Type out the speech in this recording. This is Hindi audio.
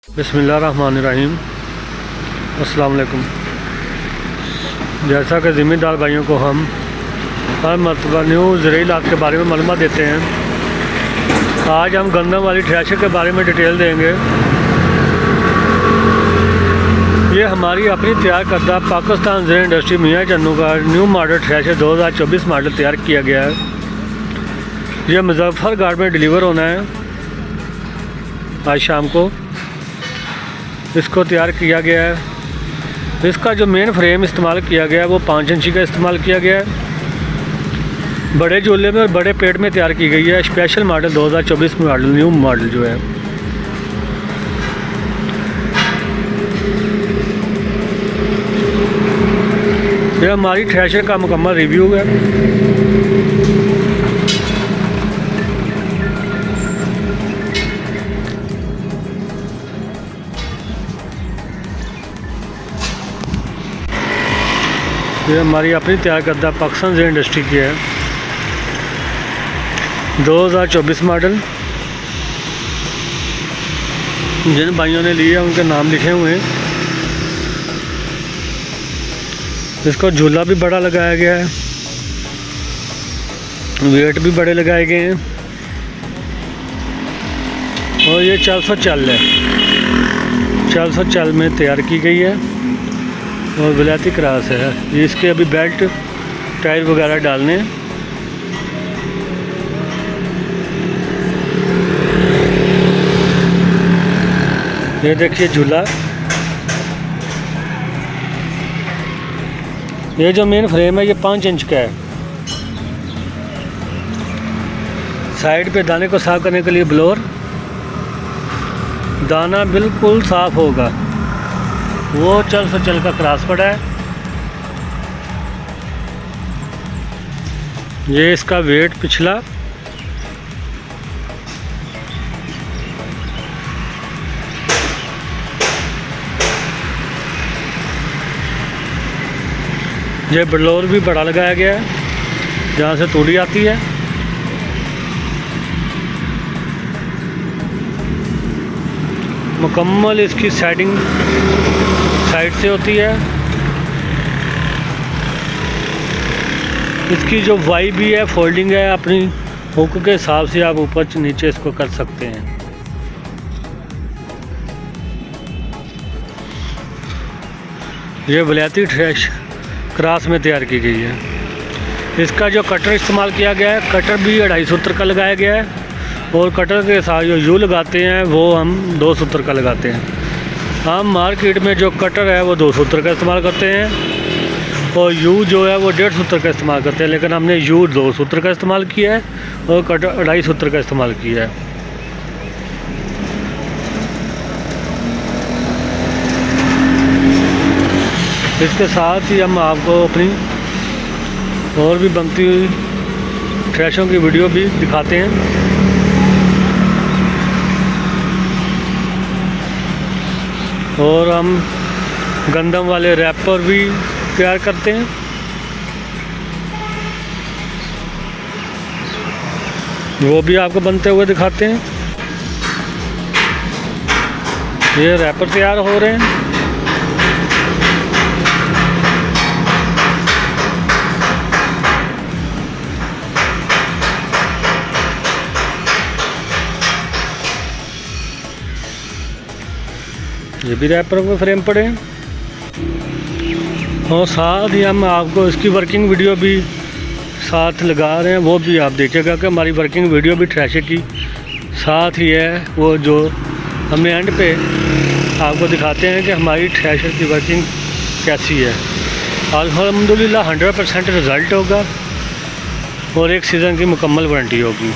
बिस्मिल्लाहिर्रहमानिर्रहीम। अस्सलाम वालेकुम। जैसा कि ज़िम्मेदार भाइयों को हम हर मरतबा न्यू ज़रूरी इलाक़ के बारे में मालूमात देते हैं, आज हम गंदम वाली थ्रेशर के बारे में डिटेल देंगे। ये हमारी अपनी तैयार करदा पाकिस्तान ज़र इंडस्ट्री मियाँ चन्नू का न्यू मॉडल थ्रेशर 2024 मॉडल तैयार किया गया है। यह मुजफ्फरगढ़ में डिलीवर होना है आज शाम को। इसको तैयार किया गया है। इसका जो मेन फ्रेम इस्तेमाल किया गया है वो 5 इंची का इस्तेमाल किया गया है। बड़े झोले में और बड़े पेट में तैयार की गई है। Special model 2024 model new model जो है। यह हमारी थ्रेशर का मुकम्मल रिव्यू है। ये हमारी अपनी तैयार करदा पाकिस्तान ज़र इंडस्ट्री की है 2024 मॉडल। जिन भाइयों ने लिए उनके नाम लिखे हुए हैं। इसको झूला भी बड़ा लगाया गया है, वेट भी बड़े लगाए गए हैं और ये 400 है। 400 में तैयार की गई है और विलायती क्रॉस है। इसके अभी बेल्ट टायर वगैरह डालने हैं। ये देखिए झूला। ये जो मेन फ्रेम है ये 5 इंच का है। साइड पे दाने को साफ करने के लिए ब्लोअर, दाना बिल्कुल साफ होगा। वो 400 का क्रॉस पड़ा है। ये इसका वेट पिछला, ये ब्लोअर भी बड़ा लगाया गया है जहाँ से तूड़ी आती है। मुकम्मल इसकी सेटिंग साइड से होती है। इसकी जो वाई भी है फोल्डिंग है, अपनी हुक के हिसाब से आप ऊपर नीचे इसको कर सकते हैं। ये विलायती थ्रेश क्रॉस में तैयार की गई है। इसका जो कटर इस्तेमाल किया गया है, कटर भी 2.5 सूत्र का लगाया गया है और कटर के साथ जो यू लगाते हैं वो हम 2 सूत्र का लगाते हैं। हम मार्केट में जो कटर है वो 2 सूत्र का इस्तेमाल करते हैं और यू जो है वो 1.5 सूत्र का इस्तेमाल करते हैं, लेकिन हमने यू 2 सूत्र का इस्तेमाल किया है और कटर 2.5 सूत्र का इस्तेमाल किया है। इसके साथ ही हम आपको अपनी और भी बनती हुई थ्रेशरों की वीडियो भी दिखाते हैं। और हम गंदम वाले रैपर भी तैयार करते हैं। वो भी आपको बनते हुए दिखाते हैं। ये रैपर तैयार हो रहे हैं। ये भी रैपरों के फ्रेम पड़े हैं और साथ ही हम आपको इसकी वर्किंग वीडियो भी साथ लगा रहे हैं। वो भी आप देखिएगा कि हमारी वर्किंग वीडियो भी थ्रेशर की साथ ही है। वो जो हमने एंड पे आपको दिखाते हैं कि हमारी थ्रेशर की वर्किंग कैसी है। अल्हम्दुलिल्लाह 100% रिज़ल्ट होगा और 1 सीज़न की मुकम्मल वारंटी होगी।